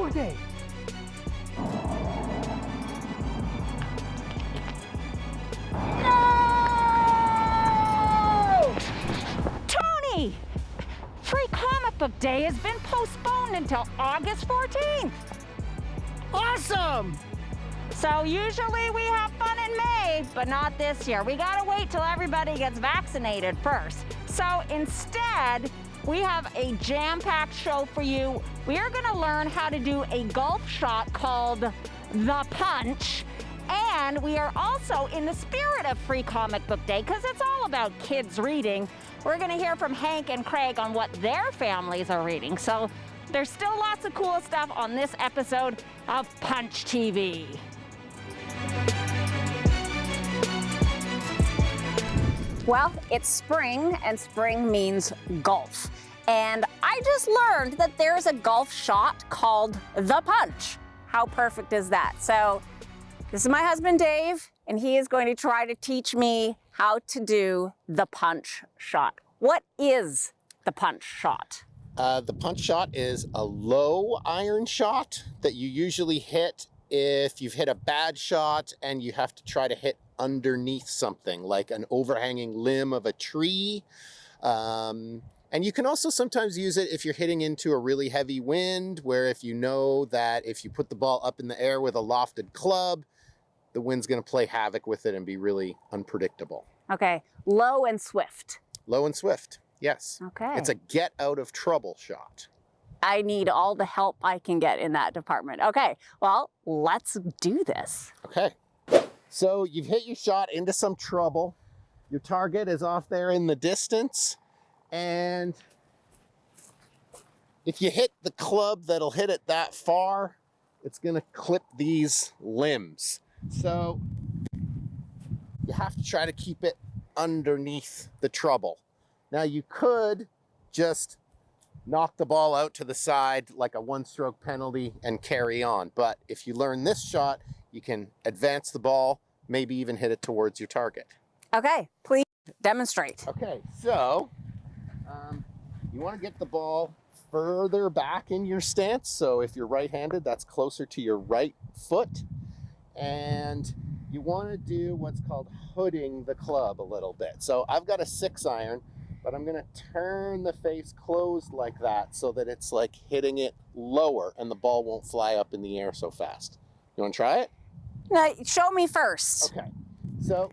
Go, Dave. No! Tony! Free Comic Book Day has been postponed until August 14th. Awesome! So usually we have fun in May, but not this year. We gotta wait till everybody gets vaccinated first. So instead, we have a jam-packed show for you. We are gonna learn how to do a golf shot called the punch. And we are also in the spirit of Free Comic Book Day, because it's all about kids reading. We're gonna hear from Hank and Craig on what their families are reading. So there's still lots of cool stuff on this episode of Punch TV. Well, it's spring, and spring means golf. And I just learned that there's a golf shot called the punch. How perfect is that? So this is my husband, Dave, and he is going to try to teach me how to do the punch shot. What is the punch shot? The punch shot is a low iron shot that you usually hit if you've hit a bad shot and you have to try to hit underneath something like an overhanging limb of a tree. And you can also sometimes use it if you're hitting into a really heavy wind, where if you know that if you put the ball up in the air with a lofted club, the wind's going to play havoc with it and be really unpredictable. Okay, low and swift. Low and swift, yes. Okay. It's a get out of trouble shot. I need all the help I can get in that department. Okay, well, let's do this. Okay. So you've hit your shot into some trouble. Your target is off there in the distance. And if you hit the club that'll hit it that far, it's going to clip these limbs. So you have to try to keep it underneath the trouble. Now you could just knock the ball out to the side like a one-stroke penalty and carry on. But if you learn this shot, you can advance the ball, maybe even hit it towards your target. Okay, please demonstrate. Okay, so you want to get the ball further back in your stance. So if you're right-handed, that's closer to your right foot. And you want to do what's called hooding the club a little bit. So I've got a 6-iron, but I'm going to turn the face closed like that so that it's like hitting it lower and the ball won't fly up in the air so fast. You want to try it? Now, show me first. Okay, so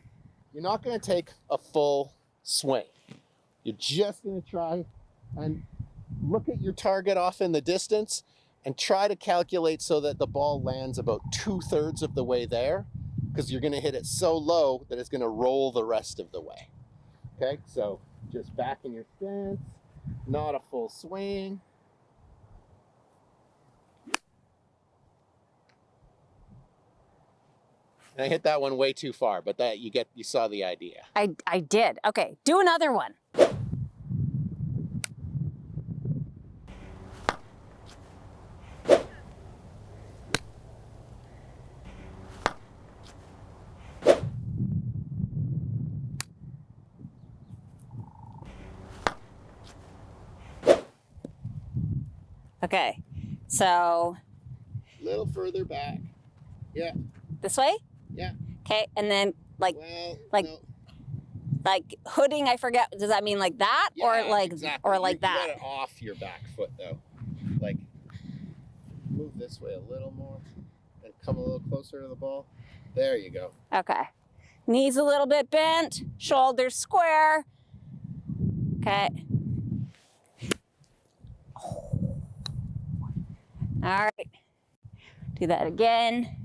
you're not going to take a full swing. You're just going to try and look at your target off in the distance and try to calculate so that the ball lands about 2/3 of the way there, because you're going to hit it so low that it's going to roll the rest of the way. Okay, so just back in your stance, not a full swing. And I hit that one way too far, but that you saw the idea. I did. Okay, do another one. Okay, so. A little further back. Yeah. This way? Yeah. Okay, and then like, Well, like, no. like hooding, I forget, does that mean like that? Yeah, or like, exactly. or like You that? got it off your back foot though. Like, move this way a little more and come a little closer to the ball. There you go. Okay. Knees a little bit bent, shoulders square. Okay. All right. Do that again.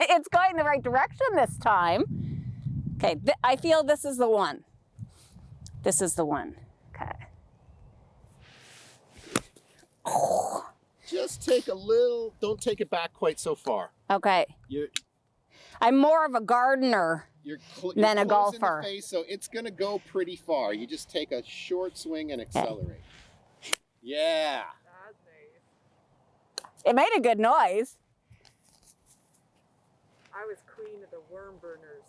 It's going the right direction this time. Okay, I feel this is the one. This is the one. Okay. Just take a little, don't take it back quite so far. Okay. I'm more of a gardener than a golfer. The face, so it's going to go pretty far. You just take a short swing and accelerate. Okay. Yeah. That's nice. It made a good noise. I was queen of the worm burners.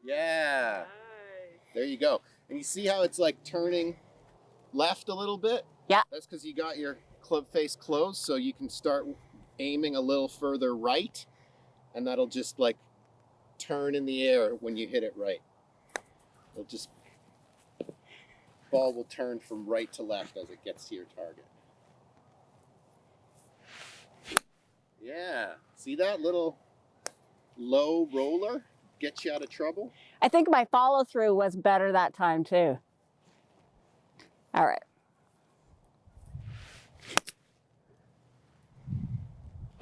Yeah. Nice. There you go. And you see how it's like turning left a little bit? Yeah. That's because you got your club face closed, so you can start aiming a little further right, and that'll just like turn in the air when you hit it right. It'll just, ball will turn from right to left as it gets to your target. Yeah, see that little low roller gets you out of trouble? I think my follow through was better that time too. All right.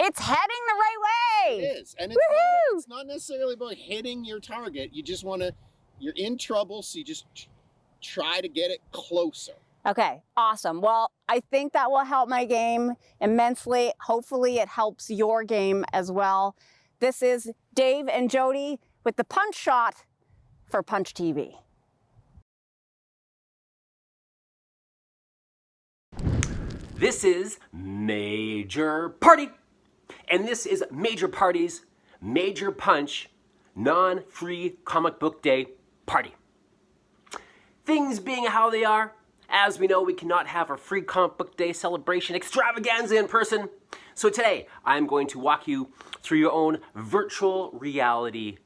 It's heading the right way. It is, and it's not necessarily about hitting your target. You just want to, you're in trouble, so you just try to get it closer. Okay, awesome. Well, I think that will help my game immensely. Hopefully it helps your game as well. This is Dave and Jody with the punch shot for Punch TV. This is Major Party. And this is Major Party's Major Punch non-free comic book day party. Things being how they are, as we know, we cannot have our free comic book day celebration extravaganza in person. So today, I'm going to walk you through your own virtual reality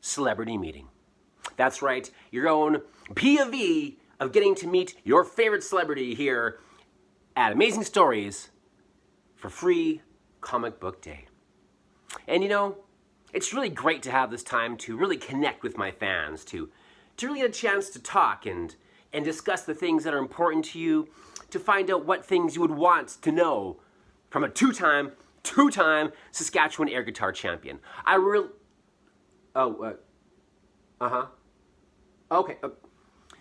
celebrity meeting. That's right, your own POV of getting to meet your favorite celebrity here at Amazing Stories for free comic book day. And you know, it's really great to have this time to really connect with my fans, to really get a chance to talk and discuss the things that are important to you, to find out what things you would want to know from a two-time Saskatchewan air guitar champion. Okay.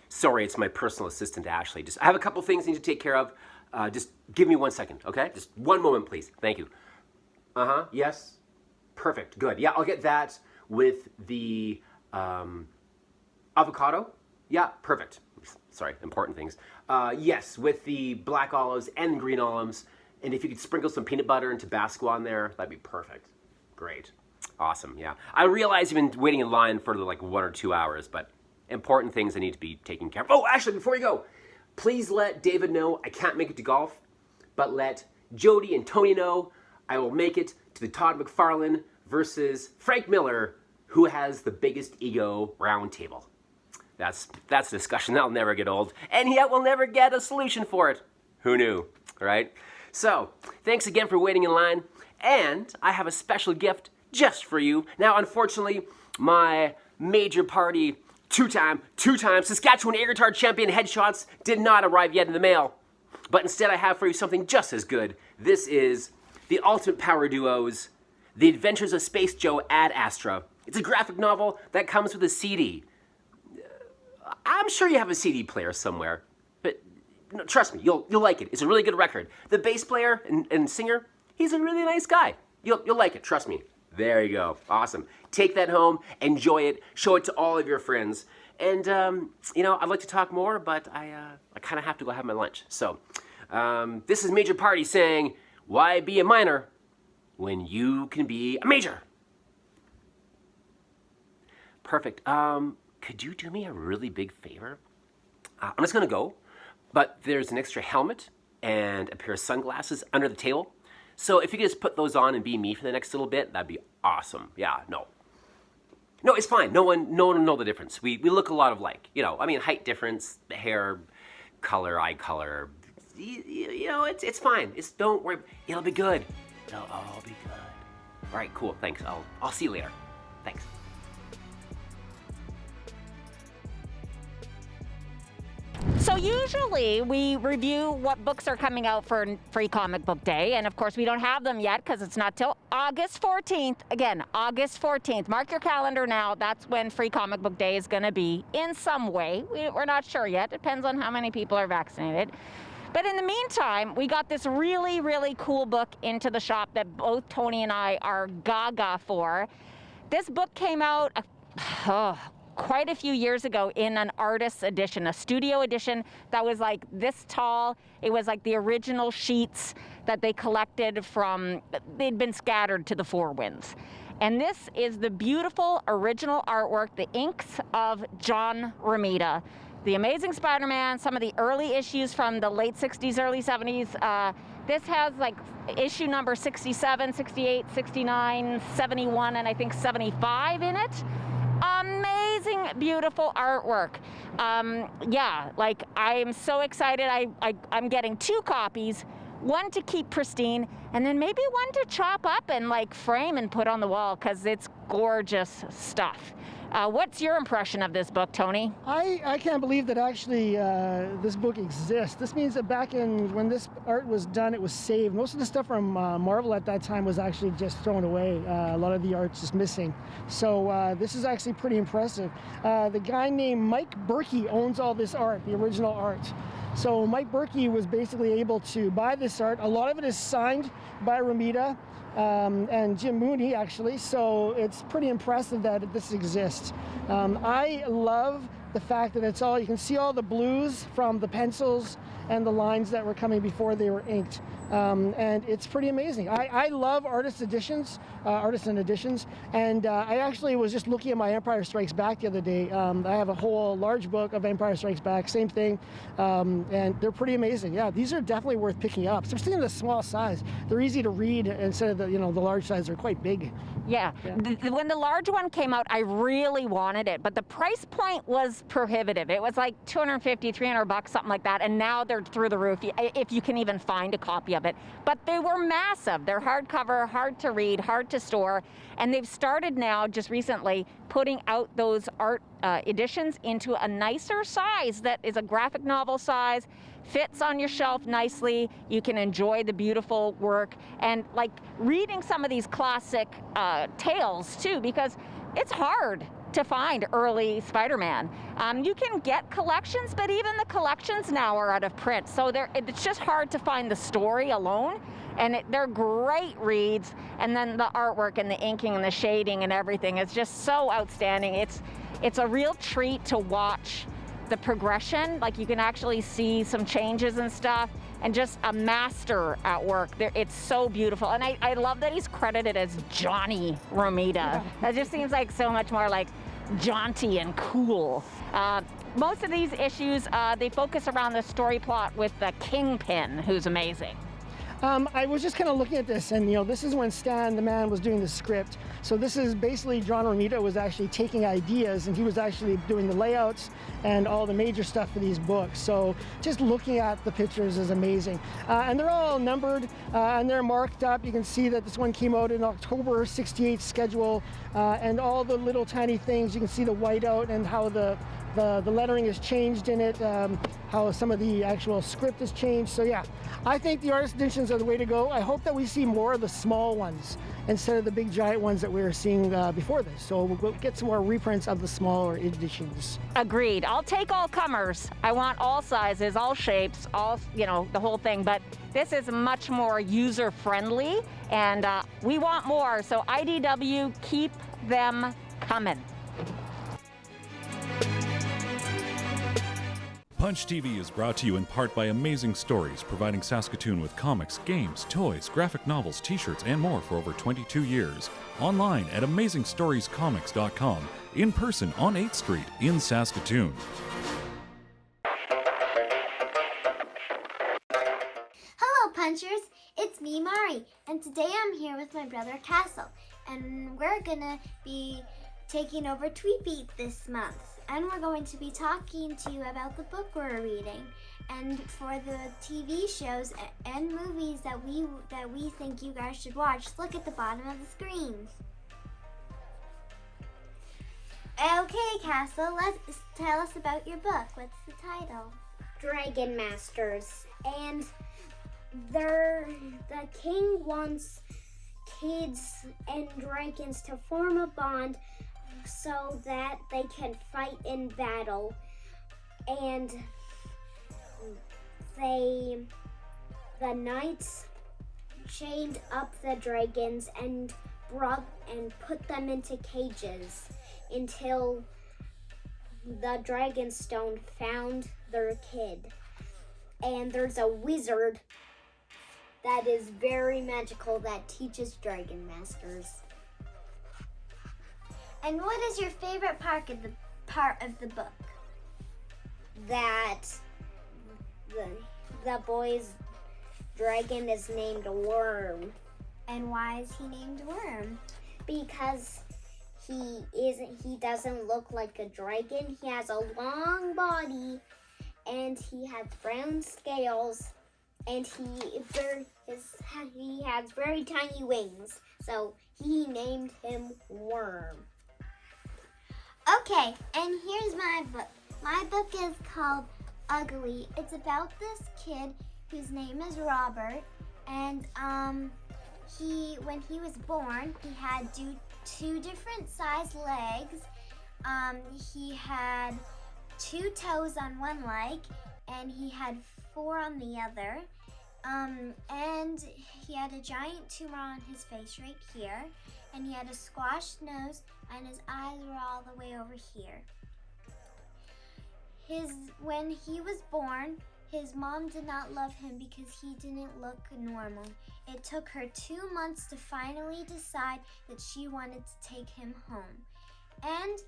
Sorry, it's my personal assistant, Ashley. I have a couple things I need to take care of. Just give me 1 second, okay? Just one moment, please. Thank you. Yes? Perfect, good. Yeah, I'll get that with the avocado. Yeah, perfect. Sorry, important things. Yes, with the black olives and green olives. And if you could sprinkle some peanut butter and Tabasco on there, that'd be perfect. Great. Awesome, yeah. I realize you've been waiting in line for like 1 or 2 hours, but important things that need to be taken care of. Oh, actually, before you go, please let David know I can't make it to golf, but let Jody and Tony know I will make it to the Todd McFarlane versus Frank Miller, who has the biggest ego round table. That's a discussion that'll never get old, and yet we'll never get a solution for it. Who knew, right? So, thanks again for waiting in line, and I have a special gift just for you. Now, unfortunately, my Major Party two-time Saskatchewan air guitar champion headshots did not arrive yet in the mail. But instead I have for you something just as good. This is the Ultimate Power Duos, The Adventures of Space Joe Ad Astra. It's a graphic novel that comes with a CD. I'm sure you have a CD player somewhere, but no, trust me, you'll like it. It's a really good record. The bass player and singer, he's a really nice guy. You'll like it, trust me. There you go, awesome. Take that home, enjoy it, show it to all of your friends. And, you know, I'd like to talk more, but I kind of have to go have my lunch. So, this is Major Party saying, why be a minor when you can be a major? Perfect. Could you do me a really big favor? I'm just gonna go, but there's an extra helmet and a pair of sunglasses under the table. So if you could just put those on and be me for the next little bit, that'd be awesome. Yeah, no, it's fine. No one will know the difference. We look a lot alike. You know, I mean, height difference, hair color, eye color. You know, it's fine. Don't worry. It'll be good. It'll all be good. All right, cool. Thanks. I'll see you later. Thanks. So usually we review what books are coming out for Free Comic Book Day, and of course we don't have them yet because it's not till August 14th. Again, August 14th. Mark your calendar now. That's when Free Comic Book Day is going to be in some way. We're not sure yet. Depends on how many people are vaccinated. But in the meantime, we got this really, really cool book into the shop that both Tony and I are gaga for. This book came out quite a few years ago in an artist's edition, a studio edition that was like this tall. It was like the original sheets that they collected from, they'd been scattered to the four winds. And this is the beautiful original artwork, the inks of John Romita. The Amazing Spider-Man, some of the early issues from the late 60s, early 70s. This has like issue number 67, 68, 69, 71, and I think 75 in it. Amazing, beautiful artwork. Yeah, like I am so excited. I'm getting 2 copies, one to keep pristine, and then maybe one to chop up and like frame and put on the wall, because it's gorgeous stuff. What's your impression of this book, Tony? I can't believe that actually this book exists. This means that back in when this art was done, it was saved. Most of the stuff from Marvel at that time was actually just thrown away. A lot of the art's just missing. So this is actually pretty impressive. The guy named Mike Berkey owns all this art, the original art. So Mike Berkey was basically able to buy this art. A lot of it is signed by Romita and Jim Mooney, actually, so it's pretty impressive that this exists. I love the fact that it's all, you can see all the blues from the pencils and the lines that were coming before they were inked. And it's pretty amazing. I love artisan editions, and I actually was just looking at my Empire Strikes Back the other day. I have a whole large book of Empire Strikes Back, same thing, and they're pretty amazing. Yeah, these are definitely worth picking up, especially in the small size. They're easy to read instead of the large size. They're quite big. Yeah, when the large one came out, I really wanted it, but the price point was prohibitive. It was like $250, $300, something like that, and now they're through the roof, if you can even find a copy of it. But they were massive. They're hardcover, hard to read, hard to store, and they've started now, just recently, putting out those art editions into a nicer size that is a graphic novel size, fits on your shelf nicely. You can enjoy the beautiful work and like reading some of these classic tales too, because it's hard to find early Spider-Man. You can get collections, but even the collections now are out of print, so it's just hard to find the story alone. And they're great reads, and then the artwork and the inking and the shading and everything is just so outstanding. It's a real treat to watch the progression. Like you can actually see some changes and stuff, and just a master at work. It's so beautiful, and I love that he's credited as Johnny Romita. Yeah. That just seems like so much more like jaunty and cool. Most of these issues, they focus around the story plot with the Kingpin, who's amazing. I was just kind of looking at this, and this is when Stan the Man was doing the script. So this is basically John Romita was actually taking ideas, and he was actually doing the layouts and all the major stuff for these books. So just looking at the pictures is amazing. And they're all numbered, and they're marked up. You can see that this one came out in October 68 schedule, and all the little tiny things. You can see the whiteout and how the lettering is changed in it, how some of the actual script has changed. So yeah, I think the artist editions are the way to go. I hope that we see more of the small ones instead of the big giant ones that we were seeing before this. So we'll get some more reprints of the smaller editions. Agreed. I'll take all comers. I want all sizes, all shapes, all, the whole thing. But this is much more user-friendly, and we want more. So IDW, keep them coming. Punch TV is brought to you in part by Amazing Stories, providing Saskatoon with comics, games, toys, graphic novels, t-shirts, and more for over 22 years. Online at AmazingStoriesComics.com, in person on 8th Street in Saskatoon. Hello, Punchers! It's me, Mari, and today I'm here with my brother, Castle, and we're gonna be taking over Tweetbeat this month. And we're going to be talking to you about the book we're reading, and for the TV shows and movies that we think you guys should watch. Look at the bottom of the screen. Okay, Castle, tell us about your book. What's the title? Dragon Masters. And the king wants kids and dragons to form a bond so that they can fight in battle, and the knights chained up the dragons and put them into cages until the Dragonstone found their kid. And there's a wizard that is very magical that teaches Dragon Masters. And what is your favorite part of the book? that the boy's dragon is named Worm. And why is he named Worm? Because he doesn't look like a dragon. He has a long body and he has brown scales and he has very tiny wings. So he named him Worm. Okay, and here's my book. My book is called Ugly. It's about this kid whose name is Robert, and when he was born, he had two different size legs. He had 2 toes on one leg, and he had 4 on the other. And he had a giant tumor on his face right here, and he had a squashed nose, and his eyes were all the way over here. When he was born, his mom did not love him because he didn't look normal. It took her 2 months to finally decide that she wanted to take him home. And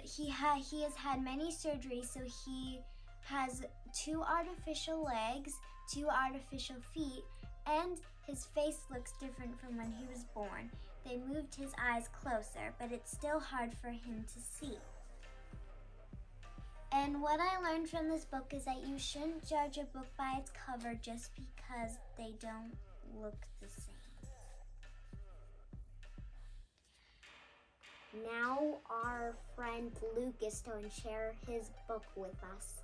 he has had many surgeries, so he has 2 artificial legs, 2 artificial feet, and his face looks different from when he was born. They moved his eyes closer, but it's still hard for him to see. And what I learned from this book is that you shouldn't judge a book by its cover just because they don't look the same. Now our friend Luke is going to share his book with us.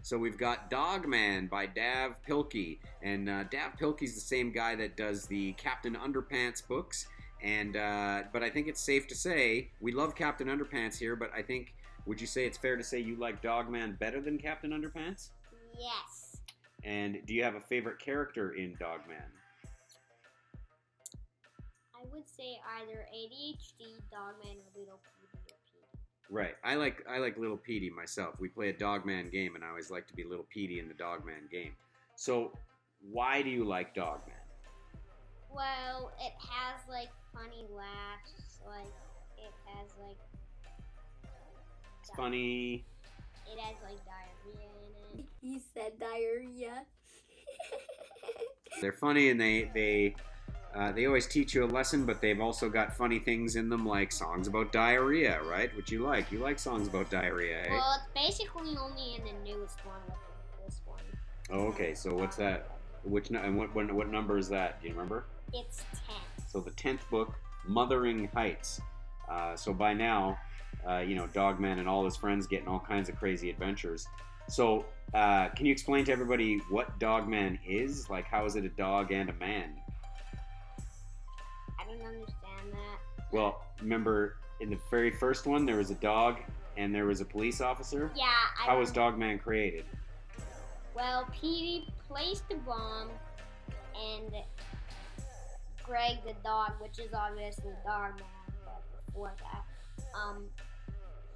So we've got Dogman by Dav Pilkey, and Dav Pilkey's the same guy that does the Captain Underpants books, and but I think it's safe to say, we love Captain Underpants here, but I think, would you say it's fair to say you like Dogman better than Captain Underpants? Yes. And do you have a favorite character in Dogman? I would say either ADHD, Dogman, or Little Petey or Petey. Right. I like Little Petey myself. We play a Dogman game, and I always like to be Little Petey in the Dogman game. So, why do you like Dogman? Well, it has like funny laughs, like it has like It's funny. It has like diarrhea in it. He said diarrhea. They're funny, and they always teach you a lesson, but they've also got funny things in them, like songs about diarrhea, right? Which you like. You like songs about diarrhea, eh? Well, it's basically only in the newest one, like this one. Oh, okay. So what's that? What number is that? Do you remember? It's 10. So the 10th book, Mothering Heights. So by now, Dogman and all his friends getting all kinds of crazy adventures. So can you explain to everybody what Dogman is? Like, how is it a dog and a man? I don't understand that. Well, remember in the very first one, there was a dog and there was a police officer? Yeah. How was Dogman created? Well, Petey placed the bomb, and Greg the dog, which is obviously Dogman, but before that,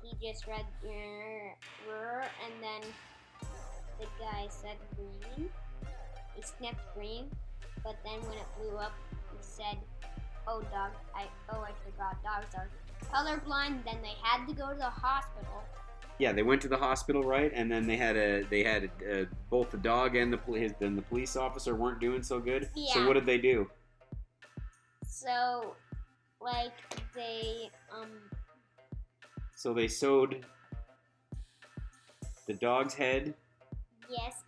he just read and then the guy said green. He sniffed green, but then when it blew up, he said, "Oh, I forgot dogs are colorblind." Then they had to go to the hospital. Yeah, they went to the hospital, right? And then they had both the dog and the police officer weren't doing so good. Yeah. So what did they do? So, like they So they sewed the dog's head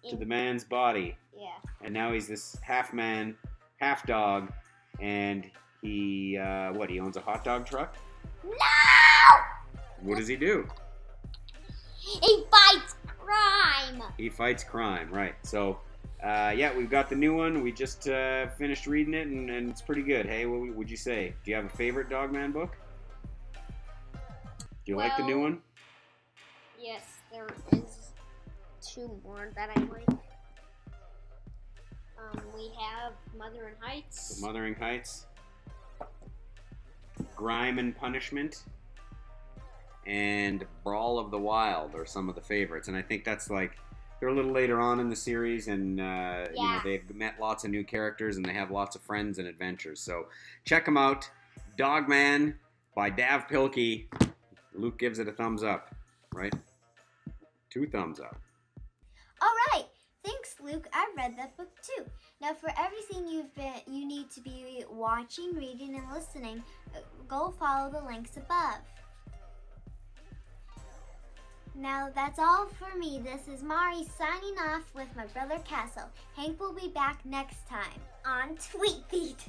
to the man's body. Yeah. And now he's this half man, half dog, and he he owns a hot dog truck? No! What does he do? He fights crime! He fights crime, right. So, we've got the new one. We just finished reading it, and it's pretty good. Hey, what would you say? Do you have a favorite Dogman book? Do you like the new one? Yes, there is 2 more that I like. We have Mothering Heights. Mothering Heights. Grime and Punishment. And Brawl of the Wild are some of the favorites. And I think that's they're a little later on in the series, and they've met lots of new characters, and they have lots of friends and adventures. So check them out. Dogman by Dav Pilkey. Luke gives it a thumbs up, right? 2 thumbs up. Luke, I read that book too. Now for everything you need to be watching, reading, and listening, go follow the links above. Now that's all for me. This is Mari signing off with my brother Castle. Hank will be back next time on Tweet Beat.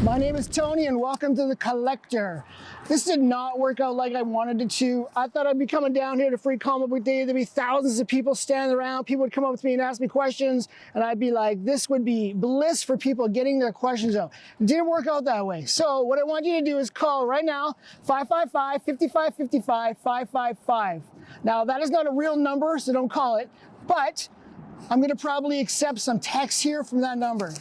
My name is Tony and welcome to The Collector. This did not work out like I wanted it to. I thought I'd be coming down here to Free Comic Book Day. There'd be thousands of people standing around. People would come up to me and ask me questions, and I'd be like, this would be bliss for people getting their questions out. It didn't work out that way. So what I want you to do is call right now, 555-5555-555. Now that is not a real number, so don't call it, but I'm gonna probably accept some texts here from that number.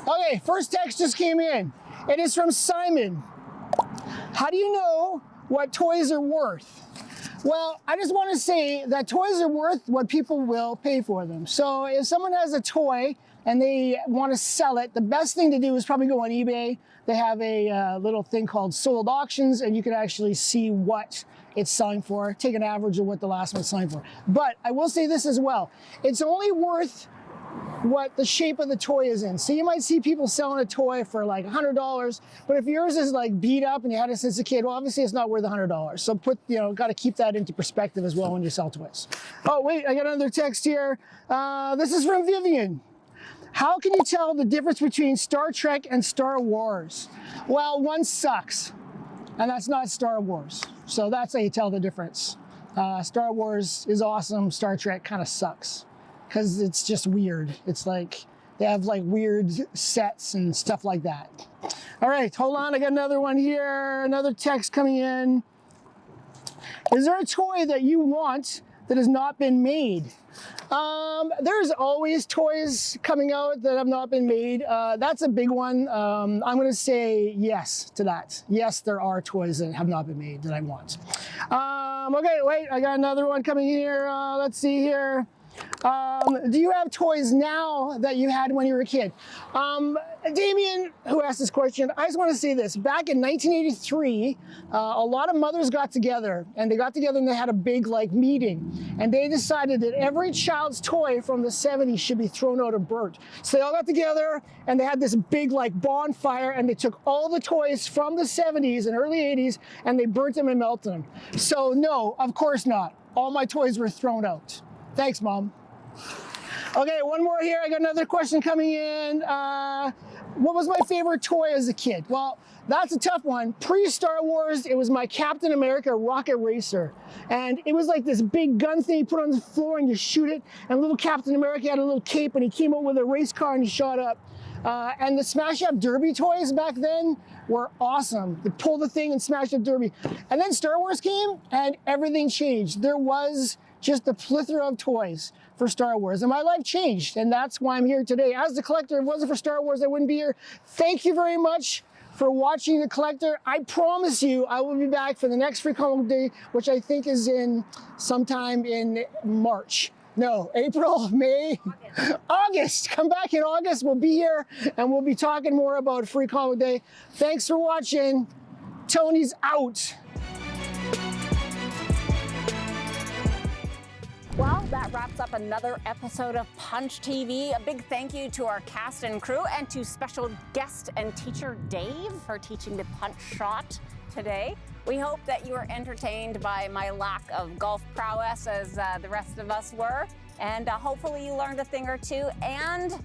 Okay, first text just came in. It is from Simon. How do you know what toys are worth? Well, I just want to say that toys are worth what people will pay for them. So if someone has a toy and they want to sell it, the best thing to do is probably go on eBay. They have a little thing called sold auctions, and you can actually see what it's selling for, take an average of what the last one's selling for. But I will say this as well. It's only worth what the shape of the toy is in. So you might see people selling a toy for like $100, but if yours is like beat up and you had it since a kid, well, obviously it's not worth $100. So got to keep that into perspective as well when you sell toys. Oh wait, I got another text here. This is from Vivian. How can you tell the difference between Star Trek and Star Wars? Well, one sucks, and that's not Star Wars. So that's how you tell the difference. Star Wars is awesome, Star Trek kind of sucks, because it's just weird. It's like, they have like weird sets and stuff like that. All right, hold on, I got another one here, another text coming in. Is there a toy that you want that has not been made? There's always toys coming out that have not been made. That's a big one. I'm gonna say yes to that. Yes, there are toys that have not been made that I want. Okay, wait, I got another one coming here. Let's see here. Do you have toys now that you had when you were a kid? Damien, who asked this question, I just want to say this. Back in 1983, a lot of mothers got together, and they had a big meeting, and they decided that every child's toy from the 70s should be thrown out or burnt. So they all got together, and they had this big bonfire, and they took all the toys from the 70s and early 80s, and they burnt them and melted them. So no, of course not. All my toys were thrown out. Thanks, Mom. Okay, one more here. I got another question coming in. What was my favorite toy as a kid? Well, that's a tough one. Pre-Star Wars, it was my Captain America Rocket Racer. And it was like this big gun thing you put on the floor and you shoot it. And little Captain America had a little cape and he came out with a race car and he shot up. And the Smash Up Derby toys back then were awesome. They pull the thing and smash up Derby. And then Star Wars came and everything changed. There was just a plethora of toys for Star Wars, and my life changed, and that's why I'm here today. As the Collector, if it wasn't for Star Wars, I wouldn't be here. Thank you very much for watching The Collector. I promise you I will be back for the next Free Comic Book Day, which I think is in sometime in March. No, April, May, August. Come back in August, we'll be here, and we'll be talking more about Free Comic Book Day. Thanks for watching. Tony's out. Well, that wraps up another episode of Punch TV. A big thank you to our cast and crew and to special guest and teacher Dave for teaching the punch shot today. We hope that you were entertained by my lack of golf prowess as the rest of us were. And hopefully you learned a thing or two and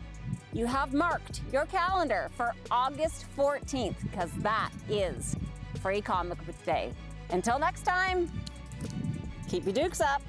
you have marked your calendar for August 14th because that is Free Comic Book Day. Until next time, keep your dukes up.